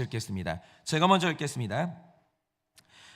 읽겠습니다. 제가 먼저 읽겠습니다.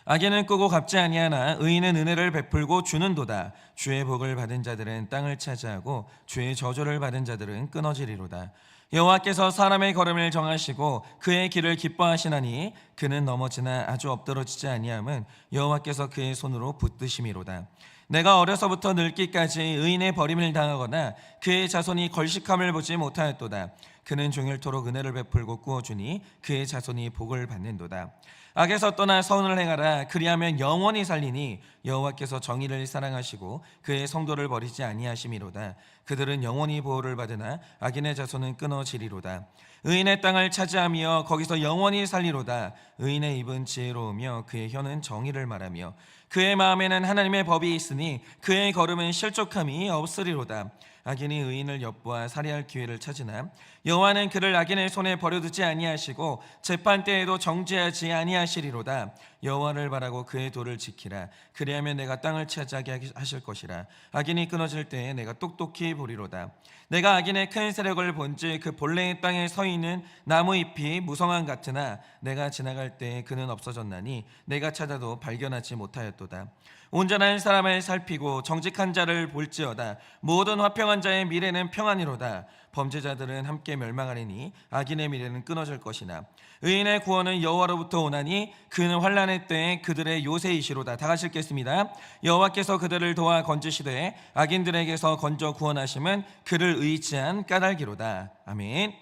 악인은 끄고 갚지 아니하나 의인은 은혜를 베풀고 주는도다. 주의 복을 받은 자들은 땅을 차지하고 주의 저주를 받은 자들은 끊어지리로다. 여호와께서 사람의 걸음을 정하시고 그의 길을 기뻐하시나니 그는 넘어지나 아주 엎드러지지 아니함은 여호와께서 그의 손으로 붙드심이로다. 내가 어려서부터 늙기까지 의인의 버림을 당하거나 그의 자손이 걸식함을 보지 못하였도다. 그는 종일토록 은혜를 베풀고 꾸어주니 그의 자손이 복을 받는도다. 악에서 떠나 선을 행하라. 그리하면 영원히 살리니 여호와께서 정의를 사랑하시고 그의 성도를 버리지 아니하심이로다. 그들은 영원히 보호를 받으나 악인의 자손은 끊어지리로다. 의인의 땅을 차지하며 거기서 영원히 살리로다. 의인의 입은 지혜로우며 그의 혀는 정의를 말하며 그의 마음에는 하나님의 법이 있으니 그의 걸음은 실족함이 없으리로다. 악인이 의인을 엿보아 살해할 기회를 찾으나 여호와는 그를 악인의 손에 버려두지 아니하시고 재판 때에도 정죄하지 아니하시리로다. 여호와를 바라고 그의 도를 지키라. 그리하면 내가 땅을 차지하게 하실 것이라. 악인이 끊어질 때에 내가 똑똑히 보리로다. 내가 악인의 큰 세력을 본즉 그 본래의 땅에 서 있는 나무 잎이 무성한 같으나 내가 지나갈 때에 그는 없어졌나니 내가 찾아도 발견하지 못하였도다. 온전한 사람을 살피고 정직한 자를 볼지어다. 모든 화평한 자의 미래는 평안이로다. 범죄자들은 함께 멸망하리니 악인의 미래는 끊어질 것이나 의인의 구원은 여호와로부터 오나니 그는 환난의 때에 그들의 요새이시로다. 다 같이 읽겠습니다. 여호와께서 그들을 도와 건지시되 악인들에게서 건져 구원하심은 그를 의지한 까닭이로다. 아멘.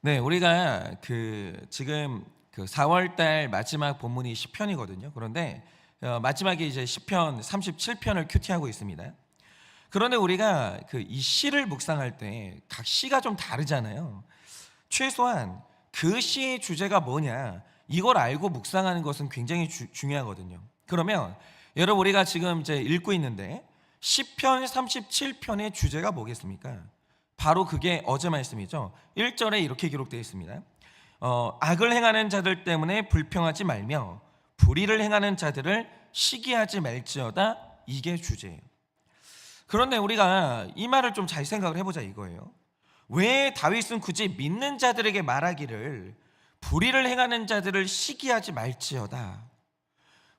네, 우리가 지금 4월달 마지막 본문이 시편이거든요. 그런데 마지막에 이제 시편 37편을 큐티하고 있습니다. 그런데 우리가 이 시를 묵상할 때 각 시가 좀 다르잖아요. 최소한 그 시의 주제가 뭐냐 이걸 알고 묵상하는 것은 굉장히 중요하거든요. 그러면 여러분 우리가 지금 이제 읽고 있는데 시편 37편의 주제가 뭐겠습니까? 바로 그게 어제 말씀이죠. 1절에 이렇게 기록되어 있습니다. 악을 행하는 자들 때문에 불평하지 말며 불의를 행하는 자들을 시기하지 말지어다. 이게 주제예요. 그런데 우리가 이 말을 좀 잘 생각을 해보자 이거예요. 왜 다윗은 굳이 믿는 자들에게 말하기를 불의를 행하는 자들을 시기하지 말지어다,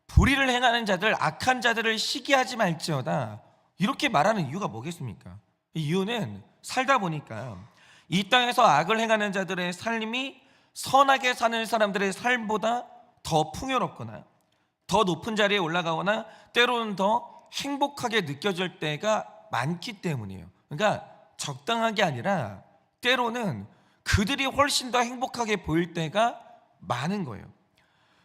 불의를 행하는 자들, 악한 자들을 시기하지 말지어다 이렇게 말하는 이유가 뭐겠습니까? 이 이유는 살다 보니까 이 땅에서 악을 행하는 자들의 삶이 선하게 사는 사람들의 삶보다 더 풍요롭거나 더 높은 자리에 올라가거나 때로는 더 행복하게 느껴질 때가 많기 때문이에요. 그러니까 적당한 게 아니라 때로는 그들이 훨씬 더 행복하게 보일 때가 많은 거예요.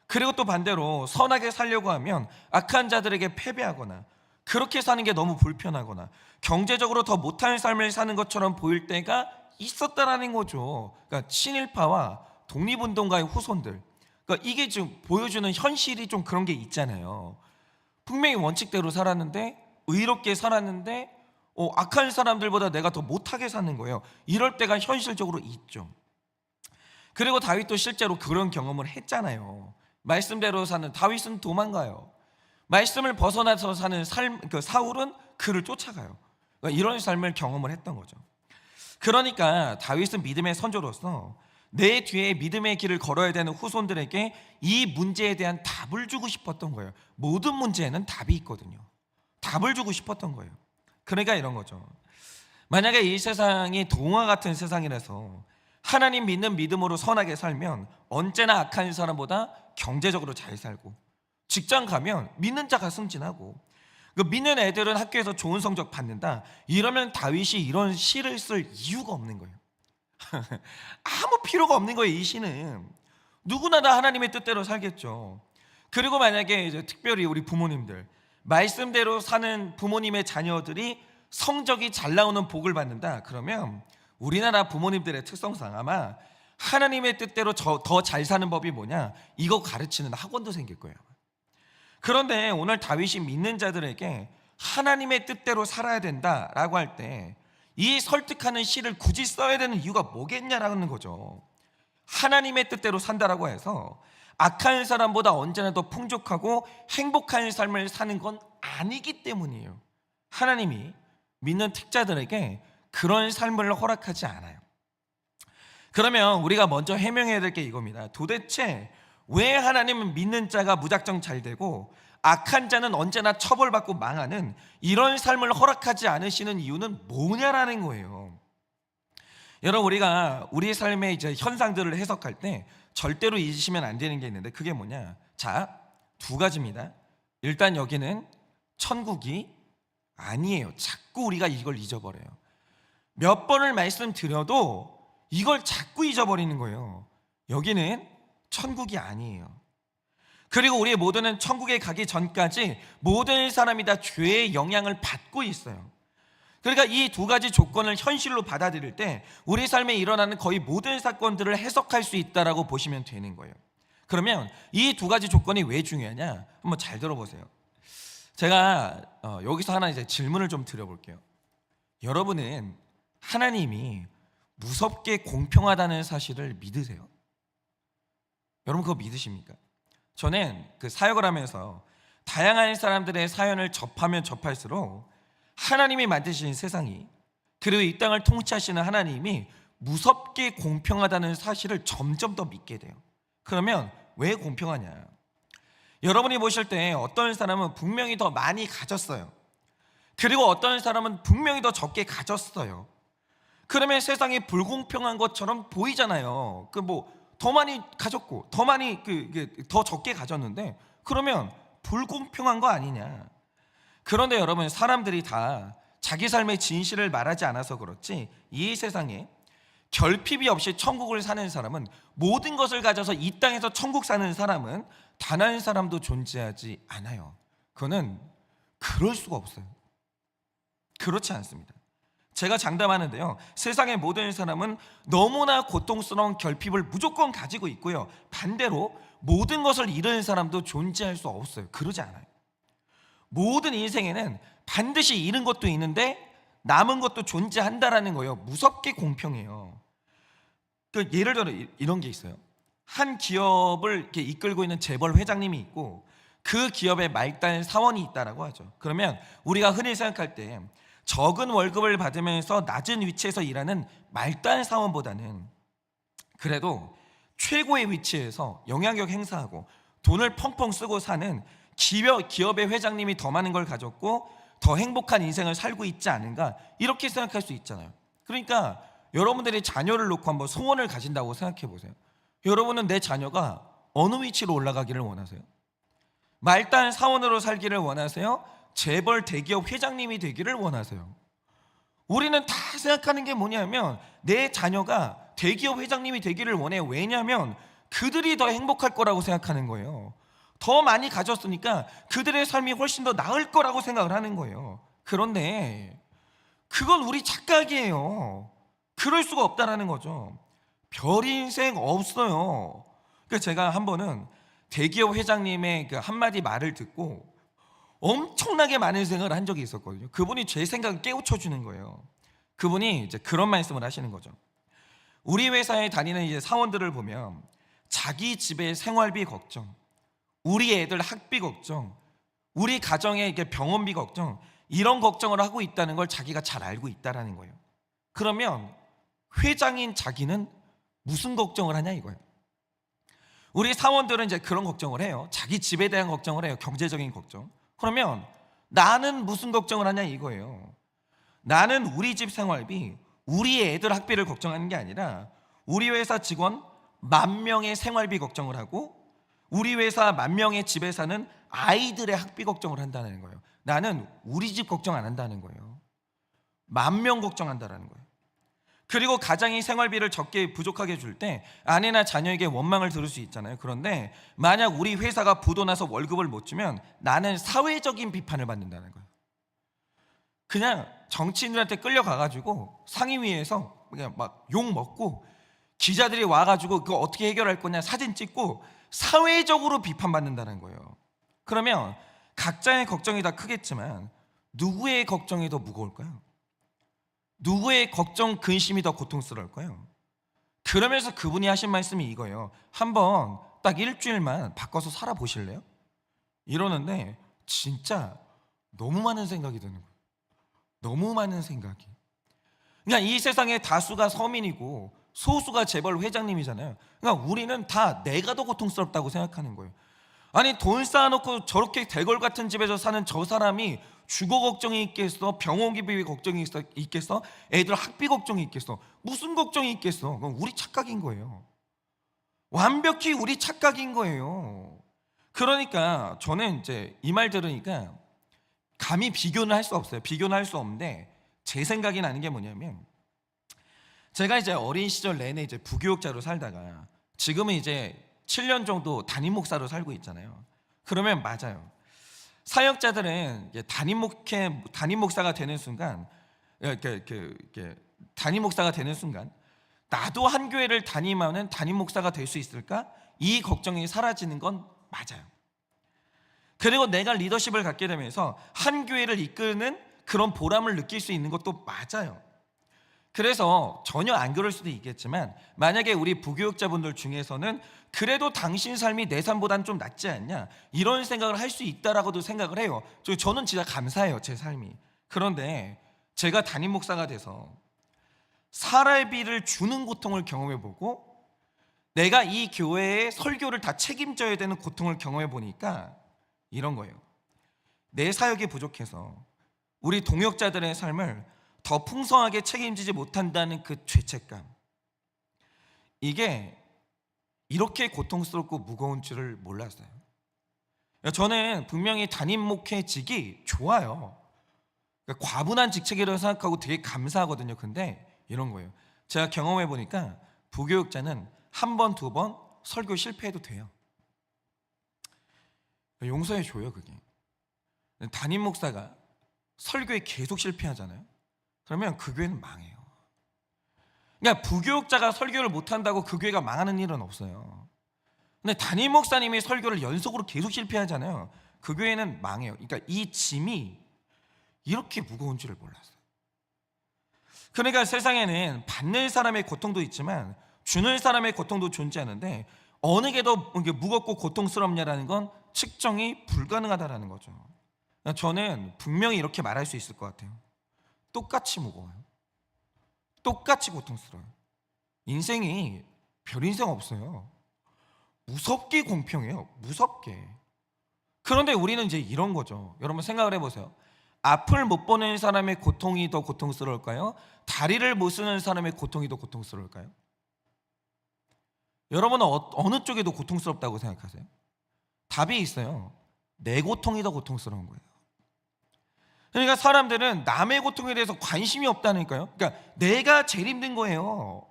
그리고 또 반대로 선하게 살려고 하면 악한 자들에게 패배하거나 그렇게 사는 게 너무 불편하거나 경제적으로 더 못한 삶을 사는 것처럼 보일 때가 있었다라는 거죠. 그러니까 친일파와 독립운동가의 후손들, 그러니까 이게 지금 보여주는 현실이 좀 그런 게 있잖아요. 분명히 원칙대로 살았는데 의롭게 살았는데 악한 사람들보다 내가 더 못하게 사는 거예요. 이럴 때가 현실적으로 있죠. 그리고 다윗도 실제로 그런 경험을 했잖아요. 말씀대로 사는 다윗은 도망가요. 말씀을 벗어나서 사는 삶, 사울은 그를 쫓아가요. 그러니까 이런 삶을 경험을 했던 거죠. 그러니까 다윗은 믿음의 선조로서 내 뒤에 믿음의 길을 걸어야 되는 후손들에게 이 문제에 대한 답을 주고 싶었던 거예요. 모든 문제에는 답이 있거든요. 답을 주고 싶었던 거예요. 그러니까 이런 거죠. 만약에 이 세상이 동화 같은 세상이라서 하나님 믿는 믿음으로 선하게 살면 언제나 악한 사람보다 경제적으로 잘 살고, 직장 가면 믿는 자가 승진하고, 믿는 애들은 학교에서 좋은 성적 받는다, 이러면 다윗이 이런 시를 쓸 이유가 없는 거예요. 아무 필요가 없는 거예요. 이 시는 누구나 다 하나님의 뜻대로 살겠죠. 그리고 만약에 이제 특별히 우리 부모님들, 말씀대로 사는 부모님의 자녀들이 성적이 잘 나오는 복을 받는다, 그러면 우리나라 부모님들의 특성상 아마 하나님의 뜻대로 더 잘 사는 법이 뭐냐, 이거 가르치는 학원도 생길 거예요. 그런데 오늘 다윗이 믿는 자들에게 하나님의 뜻대로 살아야 된다라고 할 때 이 설득하는 시를 굳이 써야 되는 이유가 뭐겠냐라는 거죠. 하나님의 뜻대로 산다라고 해서 악한 사람보다 언제나 더 풍족하고 행복한 삶을 사는 건 아니기 때문이에요. 하나님이 믿는 택자들에게 그런 삶을 허락하지 않아요. 그러면 우리가 먼저 해명해야 될 게 이겁니다. 도대체 왜 하나님은 믿는 자가 무작정 잘 되고 악한 자는 언제나 처벌받고 망하는 이런 삶을 허락하지 않으시는 이유는 뭐냐라는 거예요. 여러분, 우리가 우리 삶의 이제 현상들을 해석할 때 절대로 잊으시면 안 되는 게 있는데, 그게 뭐냐? 자, 두 가지입니다. 일단 여기는 천국이 아니에요. 자꾸 우리가 이걸 잊어버려요. 몇 번을 말씀드려도 이걸 자꾸 잊어버리는 거예요. 여기는 천국이 아니에요. 그리고 우리의 모두는 천국에 가기 전까지 모든 사람이 다 죄의 영향을 받고 있어요. 그러니까 이 두 가지 조건을 현실로 받아들일 때 우리 삶에 일어나는 거의 모든 사건들을 해석할 수 있다라고 보시면 되는 거예요. 그러면 이 두 가지 조건이 왜 중요하냐? 한번 잘 들어보세요. 제가 여기서 하나 이제 질문을 좀 드려볼게요. 여러분은 하나님이 무섭게 공평하다는 사실을 믿으세요? 여러분 그거 믿으십니까? 저는 그 사역을 하면서 다양한 사람들의 사연을 접하면 접할수록 하나님이 만드신 세상이, 그리고 이 땅을 통치하시는 하나님이 무섭게 공평하다는 사실을 점점 더 믿게 돼요. 그러면 왜 공평하냐? 여러분이 보실 때 어떤 사람은 분명히 더 많이 가졌어요. 그리고 어떤 사람은 분명히 더 적게 가졌어요. 그러면 세상이 불공평한 것처럼 보이잖아요. 더 많이 가졌고 더 적게 가졌는데, 그러면 불공평한 거 아니냐? 그런데 여러분, 사람들이 다 자기 삶의 진실을 말하지 않아서 그렇지 이 세상에 결핍이 없이 천국을 사는 사람은, 모든 것을 가져서 이 땅에서 천국 사는 사람은 단 한 사람도 존재하지 않아요. 그거는 그럴 수가 없어요. 그렇지 않습니다. 제가 장담하는데요, 세상의 모든 사람은 너무나 고통스러운 결핍을 무조건 가지고 있고요, 반대로 모든 것을 잃은 사람도 존재할 수 없어요. 그러지 않아요. 모든 인생에는 반드시 잃은 것도 있는데 남은 것도 존재한다라는 거예요. 무섭게 공평해요. 예를 들어 이런 게 있어요. 한 기업을 이렇게 이끌고 있는 재벌 회장님이 있고 그 기업의 말단 사원이 있다라고 하죠. 그러면 우리가 흔히 생각할 때 적은 월급을 받으면서 낮은 위치에서 일하는 말단 사원보다는 그래도 최고의 위치에서 영향력 행사하고 돈을 펑펑 쓰고 사는 기업의 회장님이 더 많은 걸 가졌고 더 행복한 인생을 살고 있지 않은가, 이렇게 생각할 수 있잖아요. 그러니까 여러분들이 자녀를 놓고 한번 소원을 가진다고 생각해 보세요. 여러분은 내 자녀가 어느 위치로 올라가기를 원하세요? 말단 사원으로 살기를 원하세요? 재벌 대기업 회장님이 되기를 원하세요? 우리는 다 생각하는 게 뭐냐면 내 자녀가 대기업 회장님이 되기를 원해요. 왜냐하면 그들이 더 행복할 거라고 생각하는 거예요. 더 많이 가졌으니까 그들의 삶이 훨씬 더 나을 거라고 생각을 하는 거예요. 그런데 그건 우리 착각이에요. 그럴 수가 없다라는 거죠. 별 인생 없어요. 그러니까 제가 한 번은 대기업 회장님의 그 한마디 말을 듣고 엄청나게 많은 생각을 한 적이 있었거든요. 그분이 제 생각을 깨우쳐 주는 거예요. 그분이 이제 그런 말씀을 하시는 거죠. 우리 회사에 다니는 이제 사원들을 보면 자기 집의 생활비 걱정, 우리 애들 학비 걱정, 우리 가정의 병원비 걱정, 이런 걱정을 하고 있다는 걸 자기가 잘 알고 있다라는 거예요. 그러면 회장인 자기는 무슨 걱정을 하냐 이거예요. 우리 사원들은 이제 그런 걱정을 해요. 자기 집에 대한 걱정을 해요. 경제적인 걱정. 그러면 나는 무슨 걱정을 하냐 이거예요. 나는 우리 집 생활비, 우리 애들 학비를 걱정하는 게 아니라 우리 회사 직원 10,000명의 생활비 걱정을 하고 우리 회사 10,000명의 집에 사는 아이들의 학비 걱정을 한다는 거예요. 나는 우리 집 걱정 안 한다는 거예요. 10,000명 걱정한다는 거예요. 그리고 가장이 생활비를 적게 부족하게 줄 때 아내나 자녀에게 원망을 들을 수 있잖아요. 그런데 만약 우리 회사가 부도나서 월급을 못 주면 나는 사회적인 비판을 받는다는 거예요. 그냥 정치인들한테 끌려가가지고 상임위에서 그냥 막 욕 먹고 기자들이 와가지고 그거 어떻게 해결할 거냐 사진 찍고 사회적으로 비판받는다는 거예요. 그러면 각자의 걱정이 다 크겠지만 누구의 걱정이 더 무거울까요? 누구의 걱정, 근심이 더 고통스러울까요? 그러면서 그분이 하신 말씀이 이거예요. 한번 딱 일주일만 바꿔서 살아보실래요? 이러는데 진짜 너무 많은 생각이 드는 거예요. 너무 많은 생각이. 그냥 이 세상의 다수가 서민이고 소수가 재벌 회장님이잖아요. 그러니까 우리는 다 내가 더 고통스럽다고 생각하는 거예요. 아니 돈 쌓아놓고 저렇게 대궐 같은 집에서 사는 저 사람이 주거 걱정이 있겠어? 병원비비 걱정이 있겠어? 애들 학비 걱정이 있겠어? 무슨 걱정이 있겠어? 그건 우리 착각인 거예요. 완벽히 우리 착각인 거예요. 그러니까 저는 이제 이 말 들으니까 감히 비교는 할 수 없어요. 비교는 할 수 없는데 제 생각이 나는 게 뭐냐면, 제가 이제 어린 시절 내내 이제 부교육자로 살다가 지금은 이제 7년 정도 담임 목사로 살고 있잖아요. 그러면 맞아요. 사역자들은 담임 목사가 되는 순간, 담임 목사가 되는 순간 나도 한 교회를 담임하는 담임 목사가 될 수 있을까? 이 걱정이 사라지는 건 맞아요. 그리고 내가 리더십을 갖게 되면서 한 교회를 이끄는 그런 보람을 느낄 수 있는 것도 맞아요. 그래서 전혀 안 그럴 수도 있겠지만, 만약에 우리 부교육자분들 중에서는 그래도 당신 삶이 내 삶보단 좀 낫지 않냐, 이런 생각을 할 수 있다라고도 생각을 해요. 저는 진짜 감사해요, 제 삶이. 그런데 제가 담임 목사가 돼서 사례비를 주는 고통을 경험해보고 내가 이 교회의 설교를 다 책임져야 되는 고통을 경험해보니까 이런 거예요. 내 사역이 부족해서 우리 동역자들의 삶을 더 풍성하게 책임지지 못한다는 그 죄책감, 이게 이렇게 고통스럽고 무거운 줄을 몰랐어요. 저는 분명히 담임 목회직이 좋아요. 과분한 직책이라고 생각하고 되게 감사하거든요. 근데 이런 거예요. 제가 경험해 보니까 부교육자는 한 번, 두 번 설교 실패해도 돼요. 용서해 줘요, 그게. 담임 목사가 설교에 계속 실패하잖아요. 그러면 그 교회는 망해요. 그러니까 부교육자가 설교를 못한다고 그 교회가 망하는 일은 없어요. 근데 담임 목사님이 설교를 연속으로 계속 실패하잖아요. 그 교회는 망해요. 그러니까 이 짐이 이렇게 무거운 줄을 몰랐어요. 그러니까 세상에는 받는 사람의 고통도 있지만 주는 사람의 고통도 존재하는데, 어느 게 더 무겁고 고통스럽냐라는 건 측정이 불가능하다라는 거죠. 저는 분명히 이렇게 말할 수 있을 것 같아요. 똑같이 무거워요. 똑같이 고통스러워요. 인생이 별 인생 없어요. 무섭게 공평해요. 무섭게. 그런데 우리는 이제 이런 거죠. 여러분 생각을 해보세요. 앞을 못 보는 사람의 고통이 더 고통스러울까요? 다리를 못 쓰는 사람의 고통이 더 고통스러울까요? 여러분은 어느 쪽이 더 고통스럽다고 생각하세요? 답이 있어요. 내 고통이 더 고통스러운 거예요. 그러니까 사람들은 남의 고통에 대해서 관심이 없다니까요. 그러니까 내가 제일 힘든 거예요.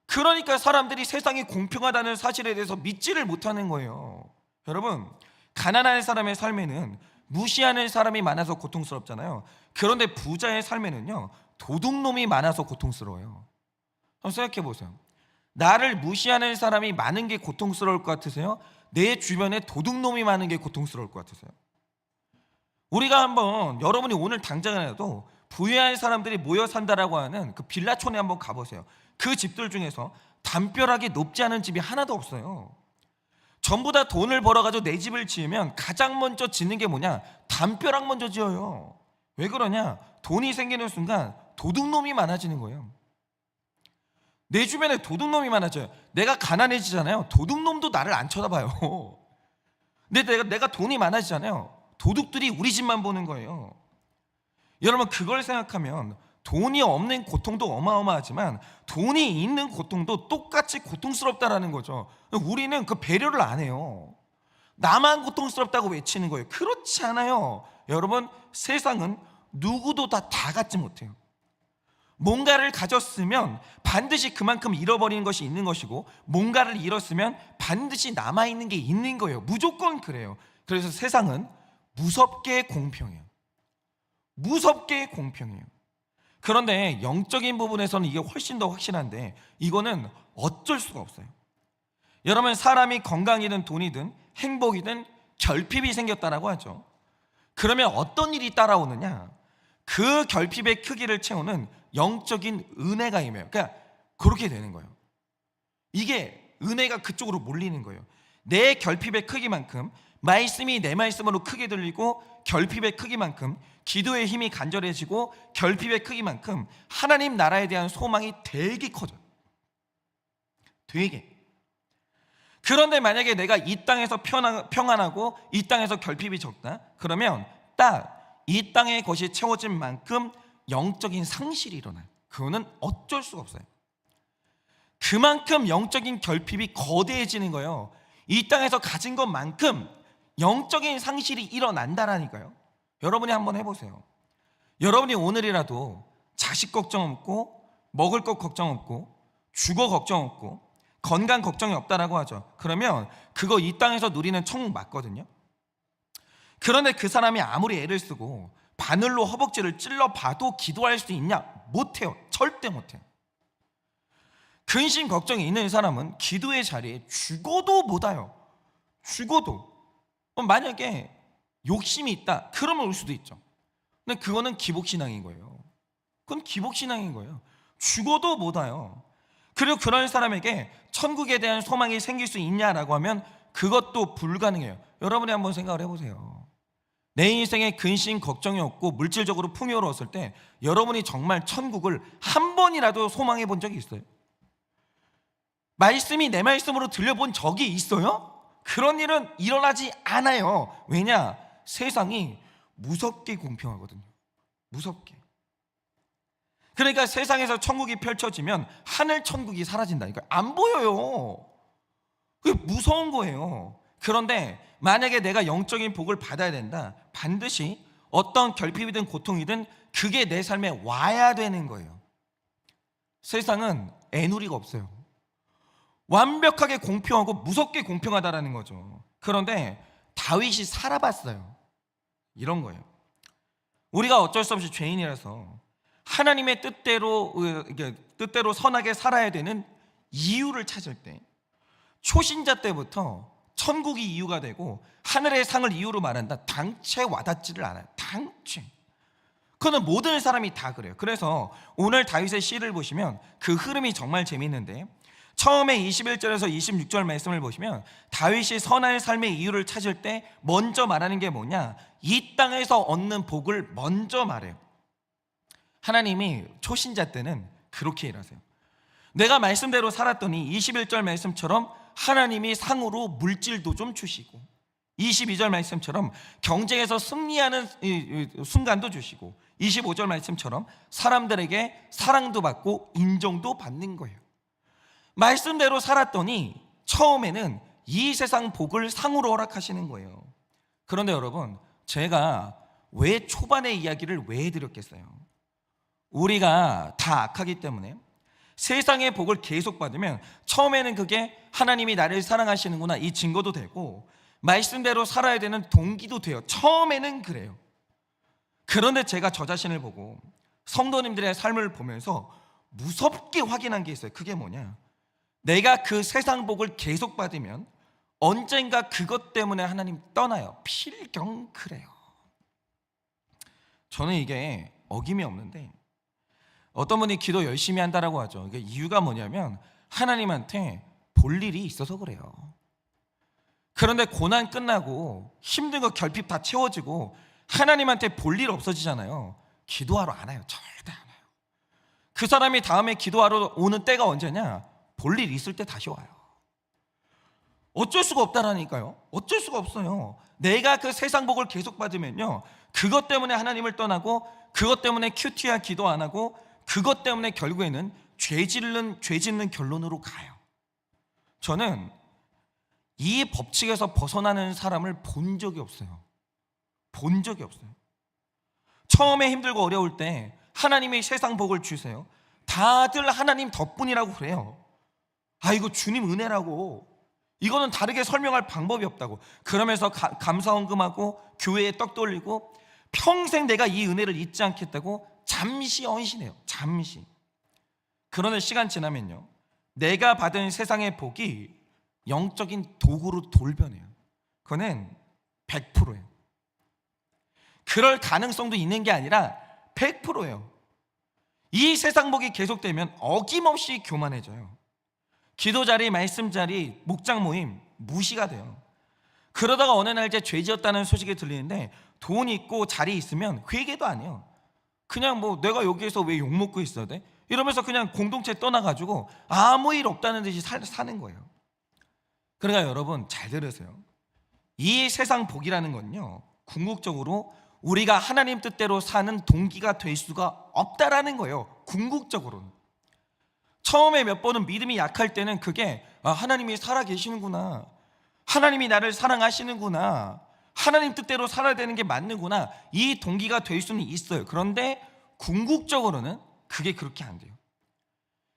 그러니까 사람들이 세상이 공평하다는 사실에 대해서 믿지를 못하는 거예요. 여러분, 가난한 사람의 삶에는 무시하는 사람이 많아서 고통스럽잖아요. 그런데 부자의 삶에는요, 도둑놈이 많아서 고통스러워요. 한번 생각해 보세요. 나를 무시하는 사람이 많은 게 고통스러울 것 같으세요? 내 주변에 도둑놈이 많은 게 고통스러울 것 같으세요? 우리가 한번, 여러분이 오늘 당장이라도 부유한 사람들이 모여 산다라고 하는 그 빌라촌에 한번 가보세요. 그 집들 중에서 담벼락이 높지 않은 집이 하나도 없어요. 전부 다 돈을 벌어가지고 내 집을 지으면 가장 먼저 짓는 게 뭐냐? 담벼락 먼저 지어요. 왜 그러냐? 돈이 생기는 순간 도둑놈이 많아지는 거예요. 내 주변에 도둑놈이 많아져요. 내가 가난해지잖아요. 도둑놈도 나를 안 쳐다봐요. 근데 내가 돈이 많아지잖아요. 도둑들이 우리 집만 보는 거예요. 여러분, 그걸 생각하면 돈이 없는 고통도 어마어마하지만 돈이 있는 고통도 똑같이 고통스럽다라는 거죠. 우리는 그 배려를 안 해요. 나만 고통스럽다고 외치는 거예요. 그렇지 않아요. 여러분, 세상은 누구도 다 갖지 못해요. 뭔가를 가졌으면 반드시 그만큼 잃어버리는 것이 있는 것이고, 뭔가를 잃었으면 반드시 남아있는 게 있는 거예요. 무조건 그래요. 그래서 세상은 무섭게 공평해요. 무섭게 공평해요. 그런데 영적인 부분에서는 이게 훨씬 더 확실한데, 이거는 어쩔 수가 없어요. 여러분, 사람이 건강이든 돈이든 행복이든 결핍이 생겼다라고 하죠. 그러면 어떤 일이 따라오느냐? 그 결핍의 크기를 채우는 영적인 은혜가 임해요. 그러니까 그렇게 되는 거예요. 이게 은혜가 그쪽으로 몰리는 거예요. 내 결핍의 크기만큼 말씀이 내 말씀으로 크게 들리고, 결핍의 크기만큼 기도의 힘이 간절해지고, 결핍의 크기만큼 하나님 나라에 대한 소망이 되게 커져요. 되게. 그런데 만약에 내가 이 땅에서 평안하고 이 땅에서 결핍이 적다, 그러면 딱 이 땅의 것이 채워진 만큼 영적인 상실이 일어나요. 그거는 어쩔 수가 없어요. 그만큼 영적인 결핍이 거대해지는 거예요. 이 땅에서 가진 것만큼 영적인 상실이 일어난다라니까요. 여러분이 한번 해보세요. 여러분이 오늘이라도 자식 걱정 없고, 먹을 것 걱정 없고, 주거 걱정 없고, 건강 걱정이 없다라고 하죠. 그러면 그거 이 땅에서 누리는 천국 맞거든요. 그런데 그 사람이 아무리 애를 쓰고 바늘로 허벅지를 찔러 봐도 기도할 수 있냐? 못해요. 절대 못해요. 근심 걱정이 있는 사람은 기도의 자리에 죽어도 못 와요. 죽어도. 만약에 욕심이 있다, 그러면 올 수도 있죠. 근데 그거는 기복신앙인 거예요. 그건 기복신앙인 거예요. 죽어도 못 와요. 그리고 그런 사람에게 천국에 대한 소망이 생길 수 있냐라고 하면 그것도 불가능해요. 여러분이 한번 생각을 해보세요. 내 인생에 근심 걱정이 없고 물질적으로 풍요로웠을 때 여러분이 정말 천국을 한 번이라도 소망해 본 적이 있어요? 말씀이 내 말씀으로 들려본 적이 있어요? 그런 일은 일어나지 않아요. 왜냐? 세상이 무섭게 공평하거든요. 무섭게. 그러니까 세상에서 천국이 펼쳐지면 하늘 천국이 사라진다니까. 안 보여요. 그게 무서운 거예요. 그런데 만약에 내가 영적인 복을 받아야 된다, 반드시 어떤 결핍이든 고통이든 그게 내 삶에 와야 되는 거예요. 세상은 애누리가 없어요. 완벽하게 공평하고 무섭게 공평하다라는 거죠. 그런데 다윗이 살아봤어요. 이런 거예요. 우리가 어쩔 수 없이 죄인이라서 하나님의 뜻대로 선하게 살아야 되는 이유를 찾을 때, 초신자 때부터 천국이 이유가 되고 하늘의 상을 이유로 말한다, 당최 와닿지를 않아요. 당최. 그거는 모든 사람이 다 그래요. 그래서 오늘 다윗의 시를 보시면 그 흐름이 정말 재밌는데, 처음에 21절에서 26절 말씀을 보시면 다윗이 선한 삶의 이유를 찾을 때 먼저 말하는 게 뭐냐? 이 땅에서 얻는 복을 먼저 말해요. 하나님이 초신자 때는 그렇게 일하세요. 내가 말씀대로 살았더니 21절 말씀처럼 하나님이 상으로 물질도 좀 주시고, 22절 말씀처럼 경쟁에서 승리하는 순간도 주시고, 25절 말씀처럼 사람들에게 사랑도 받고 인정도 받는 거예요. 말씀대로 살았더니 처음에는 이 세상 복을 상으로 허락하시는 거예요. 그런데 여러분, 제가 왜 초반의 이야기를 왜 해드렸겠어요? 우리가 다 악하기 때문에 세상의 복을 계속 받으면 처음에는 그게 하나님이 나를 사랑하시는구나, 이 증거도 되고 말씀대로 살아야 되는 동기도 돼요. 처음에는 그래요. 그런데 제가 저 자신을 보고 성도님들의 삶을 보면서 무섭게 확인한 게 있어요. 그게 뭐냐? 내가 그 세상 복을 계속 받으면 언젠가 그것 때문에 하나님 떠나요. 필경 그래요. 저는 이게 어김이 없는데, 어떤 분이 기도 열심히 한다라고 하죠. 이유가 뭐냐면 하나님한테 볼 일이 있어서 그래요. 그런데 고난 끝나고 힘든 거 결핍 다 채워지고 하나님한테 볼 일 없어지잖아요. 기도하러 안 와요. 절대 안 와요. 그 사람이 다음에 기도하러 오는 때가 언제냐? 볼 일 있을 때 다시 와요. 어쩔 수가 없다라니까요. 어쩔 수가 없어요. 내가 그 세상 복을 계속 받으면요, 그것 때문에 하나님을 떠나고, 그것 때문에 큐티야 기도 안 하고, 그것 때문에 결국에는 죄 짓는 결론으로 가요. 저는 이 법칙에서 벗어나는 사람을 본 적이 없어요. 본 적이 없어요. 처음에 힘들고 어려울 때 하나님이 세상 복을 주세요. 다들 하나님 덕분이라고 그래요. 아, 이거 주님 은혜라고, 이거는 다르게 설명할 방법이 없다고. 그러면서 감사헌금하고 교회에 떡 돌리고 평생 내가 이 은혜를 잊지 않겠다고 잠시 언신해요. 잠시. 그러는 시간 지나면요, 내가 받은 세상의 복이 영적인 도구로 돌변해요. 그거는 100%예요. 그럴 가능성도 있는 게 아니라 100%예요. 이 세상 복이 계속되면 어김없이 교만해져요. 기도 자리, 말씀 자리, 목장 모임 무시가 돼요. 그러다가 어느 날 죄 지었다는 소식이 들리는데 돈 있고 자리 있으면 회개도 안 해요. 그냥 뭐 내가 여기에서 왜 욕먹고 있어야 돼? 이러면서 그냥 공동체 떠나가지고 아무 일 없다는 듯이 사는 거예요. 그러니까 여러분 잘 들으세요. 이 세상 복이라는 건요, 궁극적으로 우리가 하나님 뜻대로 사는 동기가 될 수가 없다라는 거예요. 궁극적으로는. 처음에 몇 번은 믿음이 약할 때는 그게 하나님이 살아 계시는구나, 하나님이 나를 사랑하시는구나, 하나님 뜻대로 살아야 되는 게 맞는구나, 이 동기가 될 수는 있어요. 그런데 궁극적으로는 그게 그렇게 안 돼요.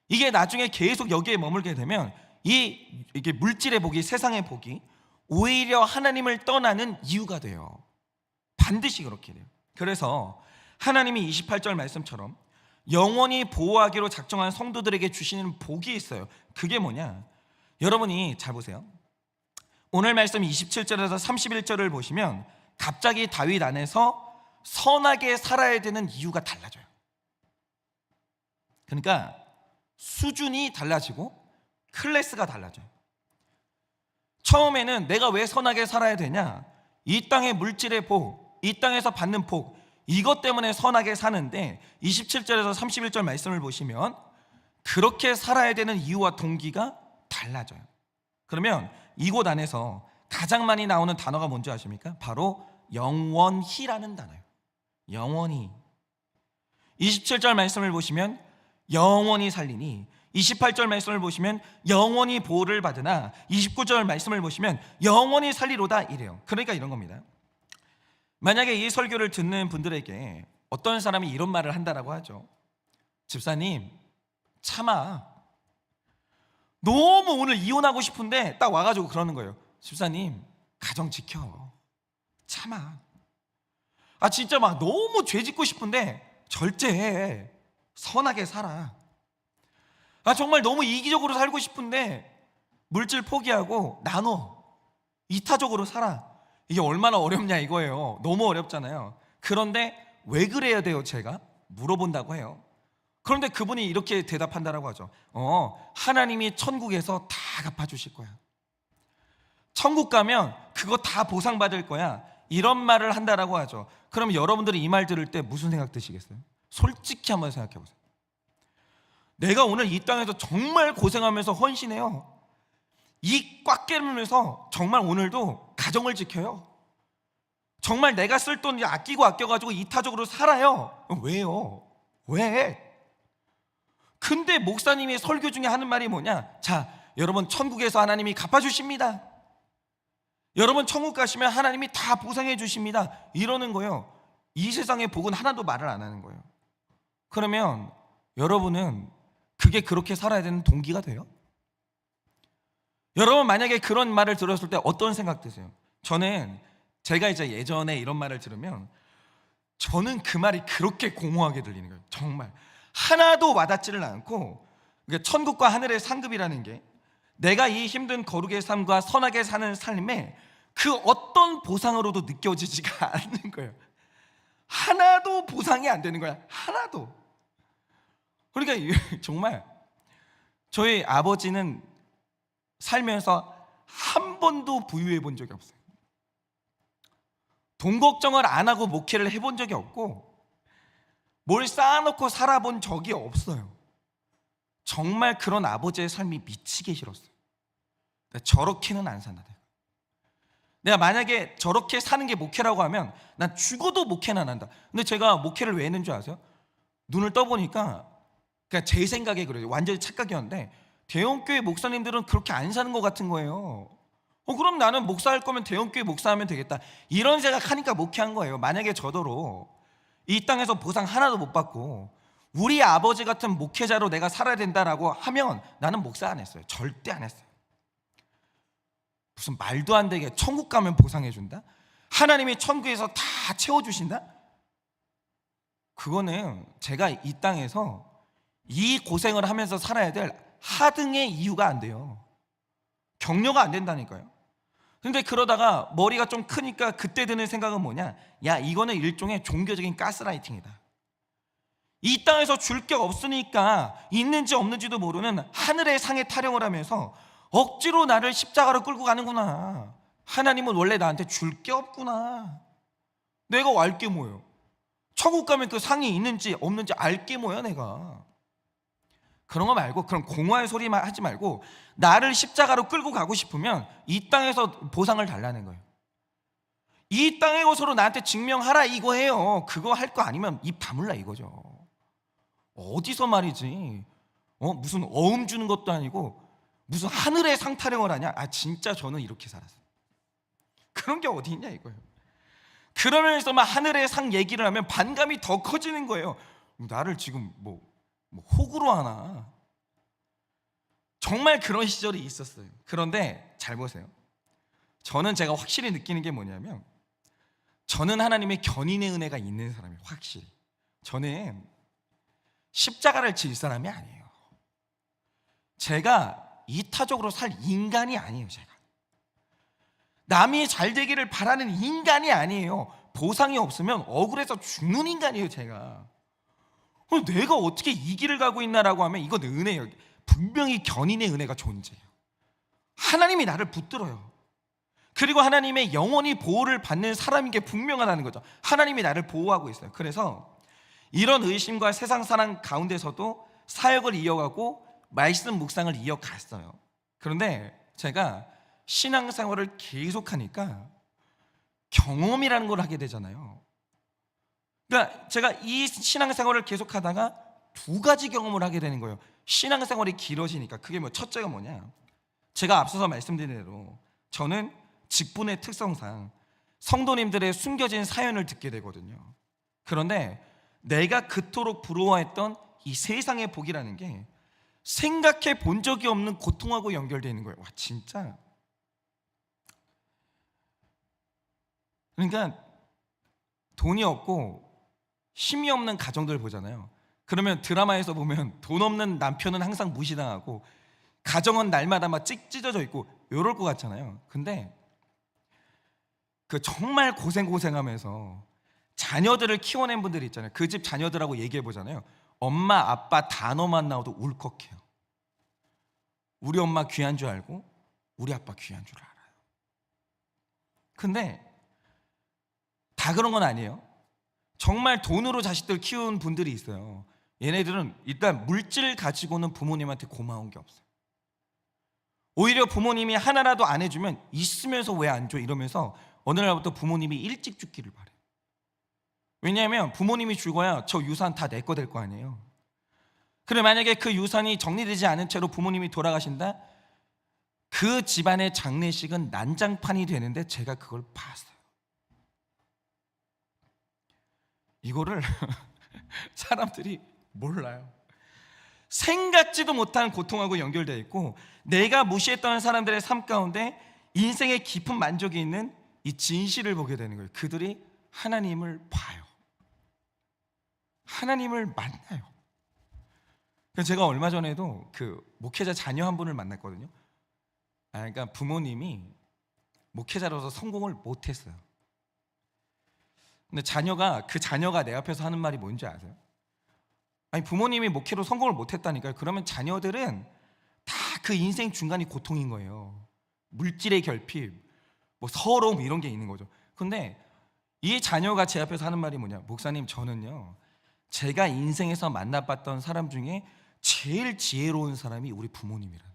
이게 나중에 계속 여기에 머물게 되면 이게 물질의 복이, 세상의 복이 오히려 하나님을 떠나는 이유가 돼요. 반드시 그렇게 돼요. 그래서 하나님이 28절 말씀처럼 영원히 보호하기로 작정한 성도들에게 주시는 복이 있어요. 그게 뭐냐? 여러분이 잘 보세요. 오늘 말씀 27절에서 31절을 보시면 갑자기 다윗 안에서 선하게 살아야 되는 이유가 달라져요. 그러니까 수준이 달라지고 클래스가 달라져요. 처음에는 내가 왜 선하게 살아야 되냐? 이 땅의 물질의 복, 이 땅에서 받는 복, 이것 때문에 선하게 사는데 27절에서 31절 말씀을 보시면 그렇게 살아야 되는 이유와 동기가 달라져요. 그러면 이곳 안에서 가장 많이 나오는 단어가 뭔지 아십니까? 바로 영원히라는 단어예요. 영원히. 27절 말씀을 보시면 영원히 살리니, 28절 말씀을 보시면 영원히 보호를 받으나, 29절 말씀을 보시면 영원히 살리로다 이래요. 그러니까 이런 겁니다. 만약에 이 설교를 듣는 분들에게 어떤 사람이 이런 말을 한다라고 하죠. 집사님, 참아. 너무 오늘 이혼하고 싶은데 딱 와가지고 그러는 거예요. 집사님, 가정 지켜. 참아. 진짜 막 너무 죄 짓고 싶은데 절제해. 선하게 살아. 정말 너무 이기적으로 살고 싶은데 물질 포기하고 나눠. 이타적으로 살아. 이게 얼마나 어렵냐 이거예요. 너무 어렵잖아요. 그런데 왜 그래야 돼요? 제가 물어본다고 해요. 그런데 그분이 이렇게 대답한다라고 하죠. 하나님이 천국에서 다 갚아주실 거야. 천국 가면 그거 다 보상받을 거야. 이런 말을 한다라고 하죠. 그럼 여러분들이 이 말 들을 때 무슨 생각 드시겠어요? 솔직히 한번 생각해 보세요. 내가 오늘 이 땅에서 정말 고생하면서 헌신해요. 이 꽉 깨물면서 정말 오늘도 가정을 지켜요. 정말 내가 쓸 돈 아끼고 아껴가지고 이타적으로 살아요. 왜요? 왜? 근데 목사님이 설교 중에 하는 말이 뭐냐? 자, 여러분 천국에서 하나님이 갚아주십니다. 여러분 천국 가시면 하나님이 다 보상해 주십니다. 이러는 거예요. 이 세상의 복은 하나도 말을 안 하는 거예요. 그러면 여러분은 그게 그렇게 살아야 되는 동기가 돼요? 여러분 만약에 그런 말을 들었을 때 어떤 생각 드세요? 저는 제가 이제 예전에 이런 말을 들으면 저는 그 말이 그렇게 공허하게 들리는 거예요. 정말 하나도 와닿지를 않고, 그러니까 천국과 하늘의 상급이라는 게 내가 이 힘든 거룩의 삶과 선하게 사는 삶에 그 어떤 보상으로도 느껴지지가 않는 거예요. 하나도 보상이 안 되는 거야. 하나도. 그러니까 정말 저희 아버지는 살면서 한 번도 부유해 본 적이 없어요. 돈 걱정을 안 하고 목회를 해본 적이 없고 뭘 쌓아놓고 살아본 적이 없어요. 정말 그런 아버지의 삶이 미치게 싫었어요. 저렇게는 안 산다. 내가 만약에 저렇게 사는 게 목회라고 하면 난 죽어도 목회는 안 한다. 근데 제가 목회를 왜 했는 줄 아세요? 눈을 떠보니까 그러니까 제 생각에 그래요. 완전히 착각이었는데 대형교회 목사님들은 그렇게 안 사는 것 같은 거예요. 그럼 나는 목사할 거면 대형교회 목사하면 되겠다, 이런 생각하니까 목회한 거예요. 만약에 저더러 이 땅에서 보상 하나도 못 받고 우리 아버지 같은 목회자로 내가 살아야 된다라고 하면 나는 목사 안 했어요. 절대 안 했어요. 무슨 말도 안 되게 천국 가면 보상해 준다? 하나님이 천국에서 다 채워주신다? 그거는 제가 이 땅에서 이 고생을 하면서 살아야 될 하등의 이유가 안 돼요. 격려가 안 된다니까요. 근데 그러다가 머리가 좀 크니까 그때 드는 생각은 뭐냐? 야, 이거는 일종의 종교적인 가스라이팅이다. 이 땅에서 줄 게 없으니까 있는지 없는지도 모르는 하늘의 상에 타령을 하면서 억지로 나를 십자가로 끌고 가는구나. 하나님은 원래 나한테 줄 게 없구나. 내가 알 게 뭐예요? 천국 가면 그 상이 있는지 없는지 알 게 뭐야 내가. 그런 거 말고, 그런 공허한 소리만 하지 말고 나를 십자가로 끌고 가고 싶으면 이 땅에서 보상을 달라는 거예요. 이 땅의 것으로 나한테 증명하라 이거예요. 그거 할 거 아니면 입 다물라 이거죠. 어디서 말이지 무슨 어음 주는 것도 아니고 무슨 하늘의 상 타령을 하냐. 진짜 저는 이렇게 살았어요. 그런 게 어디 있냐 이거예요. 그러면서 막 하늘의 상 얘기를 하면 반감이 더 커지는 거예요. 나를 지금 뭐 호구로 하나. 정말 그런 시절이 있었어요. 그런데 잘 보세요. 저는 제가 확실히 느끼는 게 뭐냐면, 저는 하나님의 견인의 은혜가 있는 사람이에요. 확실히 저는 십자가를 질 사람이 아니에요. 제가 이타적으로 살 인간이 아니에요. 제가 남이 잘 되기를 바라는 인간이 아니에요. 보상이 없으면 억울해서 죽는 인간이에요. 제가 내가 어떻게 이 길을 가고 있나라고 하면 이건 은혜예요. 분명히 견인의 은혜가 존재해요. 하나님이 나를 붙들어요. 그리고 하나님의 영원히 보호를 받는 사람인 게 분명하다는 거죠. 하나님이 나를 보호하고 있어요. 그래서 이런 의심과 세상 사랑 가운데서도 사역을 이어가고 말씀 묵상을 이어갔어요. 그런데 제가 신앙생활을 계속하니까 경험이라는 걸 하게 되잖아요. 그러니까 제가 이 신앙생활을 계속하다가 두 가지 경험을 하게 되는 거예요. 신앙생활이 길어지니까. 그게 첫째가 뭐냐, 제가 앞서서 말씀드린 대로 저는 직분의 특성상 성도님들의 숨겨진 사연을 듣게 되거든요. 그런데 내가 그토록 부러워했던 이 세상의 복이라는 게 생각해 본 적이 없는 고통하고 연결되어 있는 거예요. 진짜. 그러니까 돈이 없고 힘이 없는 가정들 보잖아요. 그러면 드라마에서 보면 돈 없는 남편은 항상 무시당하고 가정은 날마다 막 찢어져 있고 이럴 것 같잖아요. 근데 그 정말 고생하면서 자녀들을 키워낸 분들이 있잖아요. 그 집 자녀들하고 얘기해 보잖아요. 엄마 아빠 단어만 나와도 울컥해요. 우리 엄마 귀한 줄 알고 우리 아빠 귀한 줄 알아요. 근데 다 그런 건 아니에요. 정말 돈으로 자식들 키운 분들이 있어요. 얘네들은 일단 물질 가지고는 부모님한테 고마운 게 없어요. 오히려 부모님이 하나라도 안 해주면 있으면서 왜 안 줘 이러면서 어느 날부터 부모님이 일찍 죽기를 바래요. 왜냐하면 부모님이 죽어야 저 유산 다 내 거 될 거 아니에요. 그래, 만약에 그 유산이 정리되지 않은 채로 부모님이 돌아가신다? 그 집안의 장례식은 난장판이 되는데 제가 그걸 봤어요. 이거를 사람들이 몰라요. 생각지도 못한 고통하고 연결되어 있고, 내가 무시했던 사람들의 삶 가운데 인생의 깊은 만족이 있는 이 진실을 보게 되는 거예요. 그들이 하나님을 봐요. 하나님을 만나요. 그래서 제가 얼마 전에도 그 목회자 자녀 한 분을 만났거든요. 그러니까 부모님이 목회자로서 성공을 못했어요. 근데 그 자녀가 내 앞에서 하는 말이 뭔지 아세요? 아니, 부모님이 목회로 성공을 못했다니까요. 그러면 자녀들은 다 그 인생 중간이 고통인 거예요. 물질의 결핍, 서러움 이런 게 있는 거죠. 근데 이 자녀가 제 앞에서 하는 말이 뭐냐, 목사님, 저는요 제가 인생에서 만나봤던 사람 중에 제일 지혜로운 사람이 우리 부모님이라는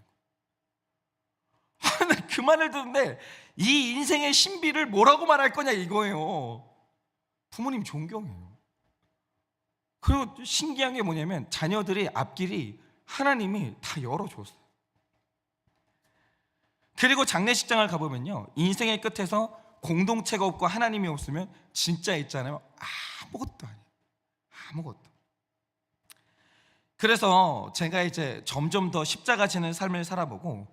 거예요. 그 말을 듣는데 이 인생의 신비를 뭐라고 말할 거냐 이거예요. 부모님 존경해요. 그리고 신기한 게 뭐냐면 자녀들의 앞길이 하나님이 다 열어줬어요. 그리고 장례식장을 가보면요, 인생의 끝에서 공동체가 없고 하나님이 없으면 진짜 있잖아요, 아무것도 아니에요. 아무것도. 그래서 제가 이제 점점 더 십자가 지는 삶을 살아보고,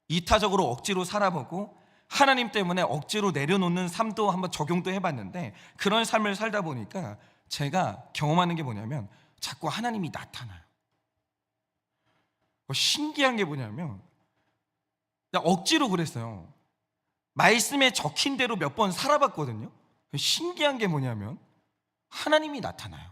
이타적으로 억지로 살아보고, 하나님 때문에 억지로 내려놓는 삶도 한번 적용도 해봤는데, 그런 삶을 살다 보니까 제가 경험하는 게 뭐냐면 자꾸 하나님이 나타나요. 신기한 게 뭐냐면, 억지로 그랬어요. 말씀에 적힌 대로 몇 번 살아봤거든요. 신기한 게 뭐냐면 하나님이 나타나요.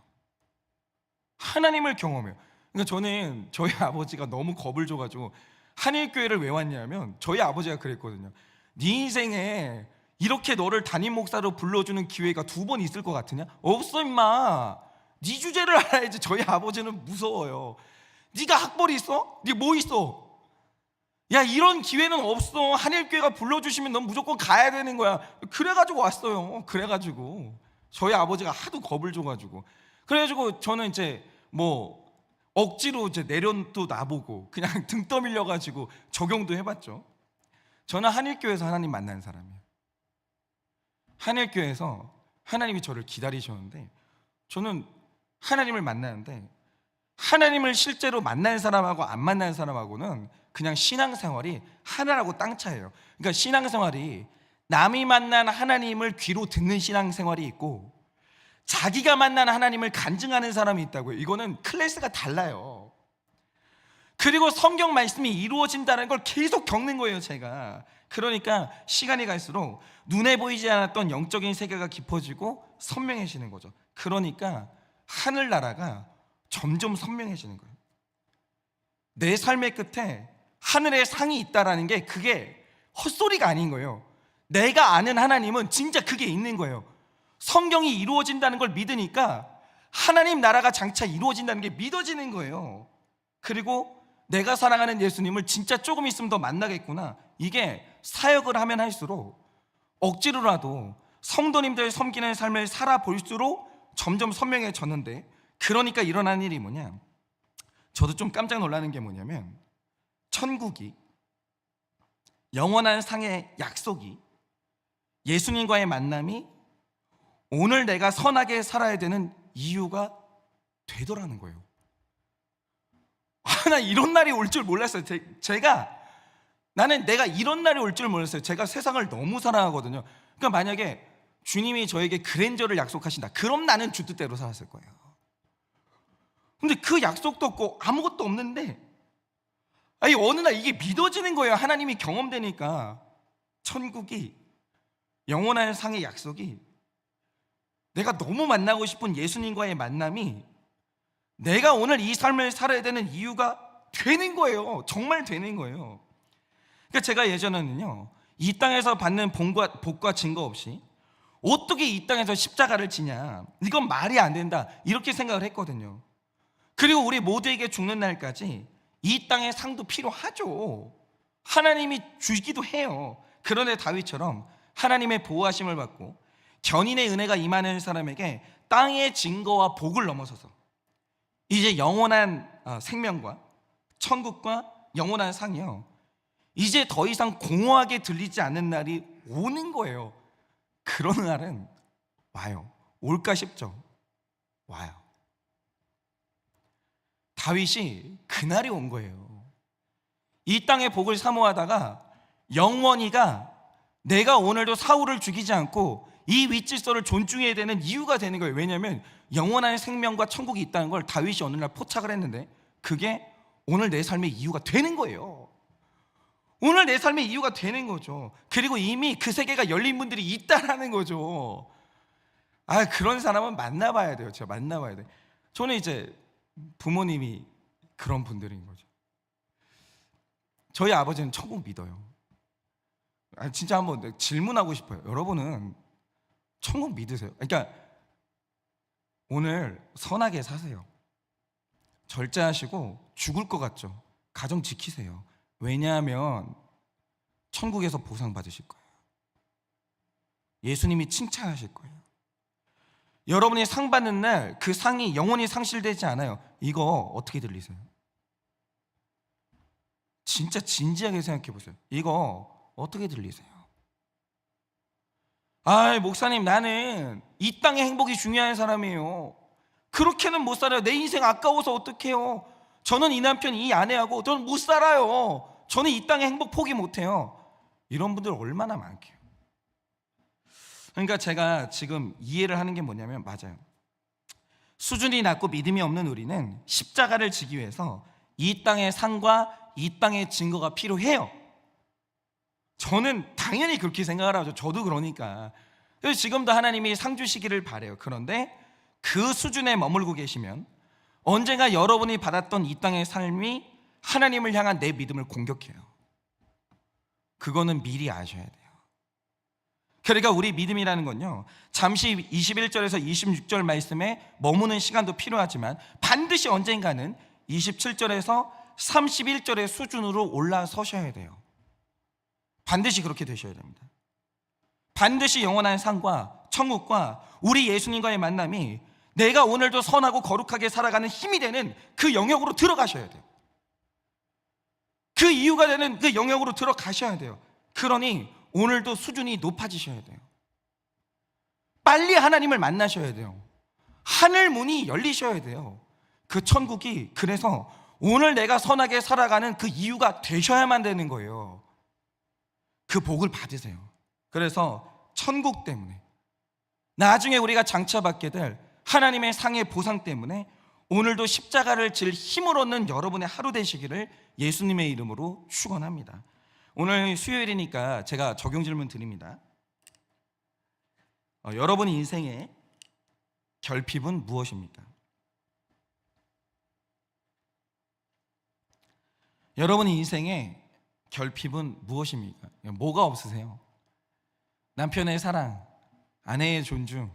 하나님을 경험해요. 그러니까 저는 저희 아버지가 너무 겁을 줘가지고 한일교회를 왜 왔냐면, 저희 아버지가 그랬거든요. 네 인생에 이렇게 너를 담임 목사로 불러주는 기회가 2번 있을 것 같으냐? 없어 임마. 네 주제를 알아야지. 저희 아버지는 무서워요. 네가 학벌이 있어? 네 뭐 있어? 야, 이런 기회는 없어. 한일교회가 불러주시면 넌 무조건 가야 되는 거야. 그래가지고 왔어요. 그래가지고 저희 아버지가 하도 겁을 줘가지고, 그래가지고 저는 이제 뭐 억지로 이제 내려도 나보고 그냥 등 떠밀려가지고 적용도 해봤죠. 저는 한일교회에서 하나님 만난 사람이에요. 한일교회에서 하나님이 저를 기다리셨는데, 저는 하나님을 만나는데, 하나님을 실제로 만난 사람하고 안 만난 사람하고는 그냥 신앙생활이 하나라고 땅 차이에요. 그러니까 신앙생활이 남이 만난 하나님을 귀로 듣는 신앙생활이 있고, 자기가 만난 하나님을 간증하는 사람이 있다고요. 이거는 클래스가 달라요. 그리고 성경 말씀이 이루어진다는 걸 계속 겪는 거예요, 제가. 그러니까 시간이 갈수록 눈에 보이지 않았던 영적인 세계가 깊어지고 선명해지는 거죠. 그러니까 하늘나라가 점점 선명해지는 거예요. 내 삶의 끝에 하늘의 상이 있다라는 게 그게 헛소리가 아닌 거예요. 내가 아는 하나님은 진짜 그게 있는 거예요. 성경이 이루어진다는 걸 믿으니까 하나님 나라가 장차 이루어진다는 게 믿어지는 거예요. 그리고 내가 사랑하는 예수님을 진짜 조금 있으면 더 만나겠구나. 이게 사역을 하면 할수록 억지로라도 성도님들 섬기는 삶을 살아볼수록 점점 선명해졌는데, 그러니까 일어난 일이 뭐냐, 저도 좀 깜짝 놀라는 게 뭐냐면, 천국이, 영원한 상의 약속이, 예수님과의 만남이 오늘 내가 선하게 살아야 되는 이유가 되더라는 거예요. 나 이런 날이 올 줄 몰랐어요. 나는 내가 이런 날이 올 줄 몰랐어요. 제가 세상을 너무 사랑하거든요. 그러니까 만약에 주님이 저에게 그랜저를 약속하신다, 그럼 나는 주 뜻대로 살았을 거예요. 근데 그 약속도 없고 아무것도 없는데, 아니 어느 날 이게 믿어지는 거예요. 하나님이 경험되니까. 천국이, 영원한 상의 약속이, 내가 너무 만나고 싶은 예수님과의 만남이 내가 오늘 이 삶을 살아야 되는 이유가 되는 거예요. 정말 되는 거예요. 그러니까 제가 예전에는요, 이 땅에서 받는 복과 증거 없이 어떻게 이 땅에서 십자가를 지냐, 이건 말이 안 된다, 이렇게 생각을 했거든요. 그리고 우리 모두에게 죽는 날까지 이 땅의 상도 필요하죠. 하나님이 주기도 해요. 그런데 다윗처럼 하나님의 보호하심을 받고 견인의 은혜가 임하는 사람에게 땅의 증거와 복을 넘어서서 이제 영원한 생명과 천국과 영원한 상이요, 이제 더 이상 공허하게 들리지 않는 날이 오는 거예요. 그런 날은 와요. 올까 싶죠. 와요. 다윗이 그날이 온 거예요. 이 땅의 복을 사모하다가 영원히가 내가 오늘도 사울을 죽이지 않고 이 윗질서를 존중해야 되는 이유가 되는 거예요. 왜냐하면 영원한 생명과 천국이 있다는 걸 다윗이 어느 날 포착을 했는데, 그게 오늘 내 삶의 이유가 되는 거예요. 오늘 내 삶의 이유가 되는 거죠. 그리고 이미 그 세계가 열린 분들이 있다라는 거죠. 그런 사람은 만나봐야 돼요. 제가 만나봐야 돼. 저는 이제 부모님이 그런 분들인 거죠. 저희 아버지는 천국 믿어요. 진짜 한번 질문하고 싶어요. 여러분은 천국 믿으세요? 그러니까 오늘 선하게 사세요. 절제하시고 죽을 것 같죠? 가정 지키세요. 왜냐하면 천국에서 보상 받으실 거예요. 예수님이 칭찬하실 거예요. 여러분이 상 받는 날 그 상이 영원히 상실되지 않아요. 이거 어떻게 들리세요? 진짜 진지하게 생각해 보세요. 이거 어떻게 들리세요? 목사님, 나는 이 땅의 행복이 중요한 사람이에요. 그렇게는 못 살아요. 내 인생 아까워서 어떡해요? 저는 이 남편, 이 아내하고 저는 못 살아요. 저는 이 땅의 행복 포기 못해요. 이런 분들 얼마나 많게요. 그러니까 제가 지금 이해를 하는 게 뭐냐면, 맞아요. 수준이 낮고 믿음이 없는 우리는 십자가를 지기 위해서 이 땅의 상과 이 땅의 증거가 필요해요. 저는 당연히 그렇게 생각을 하죠. 저도 그러니까. 그래서 지금도 하나님이 상 주시기를 바래요. 그런데 그 수준에 머물고 계시면 언젠가 여러분이 받았던 이 땅의 삶이 하나님을 향한 내 믿음을 공격해요. 그거는 미리 아셔야 돼요. 그러니까 우리 믿음이라는 건요, 잠시 21절에서 26절 말씀에 머무는 시간도 필요하지만 반드시 언젠가는 27절에서 31절의 수준으로 올라서셔야 돼요. 반드시 그렇게 되셔야 됩니다. 반드시 영원한 상과 천국과 우리 예수님과의 만남이 내가 오늘도 선하고 거룩하게 살아가는 힘이 되는 그 영역으로 들어가셔야 돼요. 그 이유가 되는 그 영역으로 들어가셔야 돼요. 그러니 오늘도 수준이 높아지셔야 돼요. 빨리 하나님을 만나셔야 돼요. 하늘 문이 열리셔야 돼요. 그 천국이 그래서 오늘 내가 선하게 살아가는 그 이유가 되셔야만 되는 거예요. 그 복을 받으세요. 그래서 천국 때문에, 나중에 우리가 장차받게 될 하나님의 상의 보상 때문에 오늘도 십자가를 질 힘을 얻는 여러분의 하루 되시기를 예수님의 이름으로 축원합니다. 오늘 수요일이니까 제가 적용 질문 드립니다. 여러분 인생의 결핍은 무엇입니까? 여러분 인생의 결핍은 무엇입니까? 뭐가 없으세요? 남편의 사랑, 아내의 존중,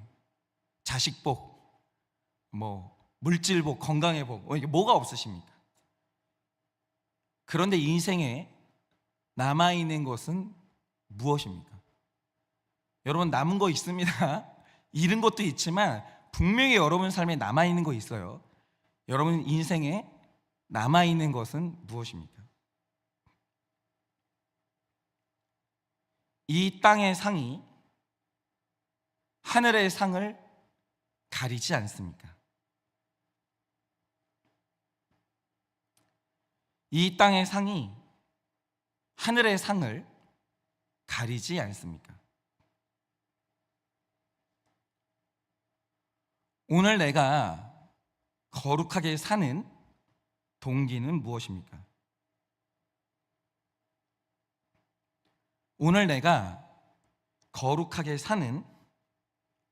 자식복, 물질복, 건강의 복, 이게 뭐가 없으십니까? 그런데 인생에 남아있는 것은 무엇입니까? 여러분 남은 거 있습니다. 잃은 것도 있지만 분명히 여러분 삶에 남아있는 거 있어요. 여러분 인생에 남아있는 것은 무엇입니까? 이 땅의 상이 하늘의 상을 가리지 않습니까? 이 땅의 상이 하늘의 상을 가리지 않습니까? 오늘 내가 거룩하게 사는 동기는 무엇입니까? 오늘 내가 거룩하게 사는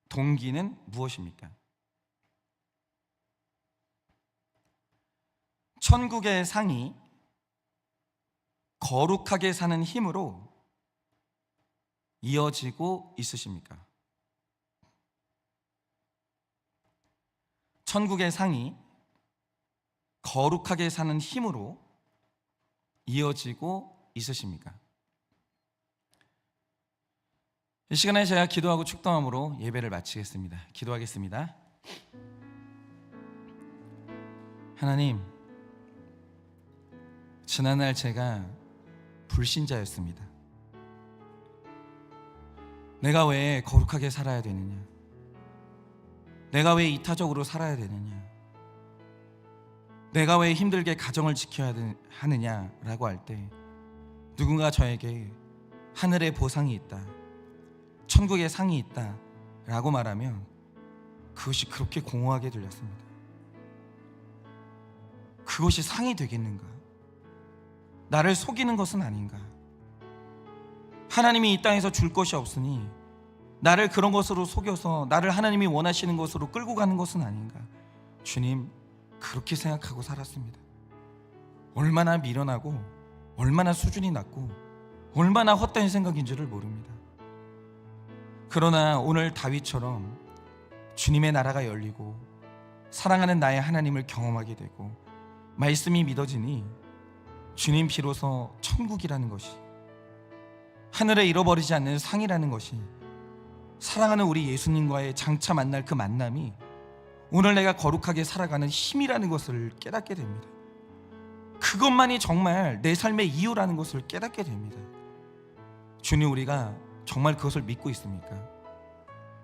동기는 무엇입니까? 천국의 상이 거룩하게 사는 힘으로 이어지고 있으십니까? 천국의 상이 거룩하게 사는 힘으로 이어지고 있으십니까? 이 시간에 제가 기도하고 축도함으로 예배를 마치겠습니다. 기도하겠습니다. 하나님, 지난날 제가 불신자였습니다. 내가 왜 거룩하게 살아야 되느냐? 내가 왜 이타적으로 살아야 되느냐? 내가 왜 힘들게 가정을 지켜야 하느냐라고 할 때 누군가 저에게 하늘의 보상이 있다, 천국의 상이 있다 라고 말하면 그것이 그렇게 공허하게 들렸습니다. 그것이 상이 되겠는가? 나를 속이는 것은 아닌가? 하나님이 이 땅에서 줄 것이 없으니 나를 그런 것으로 속여서 나를 하나님이 원하시는 것으로 끌고 가는 것은 아닌가? 주님, 그렇게 생각하고 살았습니다. 얼마나 미련하고 얼마나 수준이 낮고 얼마나 헛된 생각인 줄을 모릅니다. 그러나 오늘 다윗처럼 주님의 나라가 열리고 사랑하는 나의 하나님을 경험하게 되고 말씀이 믿어지니 주님 비로소 천국이라는 것이, 하늘에 잃어버리지 않는 상이라는 것이, 사랑하는 우리 예수님과의 장차 만날 그 만남이 오늘 내가 거룩하게 살아가는 힘이라는 것을 깨닫게 됩니다. 그것만이 정말 내 삶의 이유라는 것을 깨닫게 됩니다. 주님, 우리가 정말 그것을 믿고 있습니까?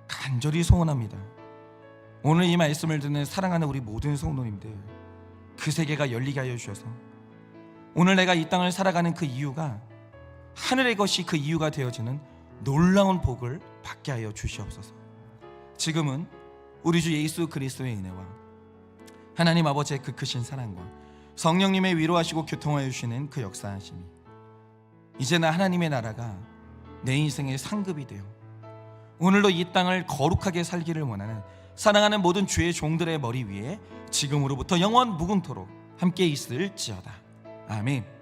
간절히 소원합니다. 오늘 이 말씀을 듣는 사랑하는 우리 모든 성도님들, 그 세계가 열리게 하여 주셔서 오늘 내가 이 땅을 살아가는 그 이유가 하늘의 것이 그 이유가 되어지는 놀라운 복을 받게 하여 주시옵소서. 지금은 우리 주 예수 그리스도의 은혜와 하나님 아버지의 그 크신 사랑과 성령님의 위로하시고 교통하여 주시는 그 역사하심이 이제는 하나님의 나라가 내 인생의 상급이 되어 오늘도 이 땅을 거룩하게 살기를 원하는 사랑하는 모든 주의 종들의 머리 위에 지금으로부터 영원 무궁토록 함께 있을지어다. 아멘.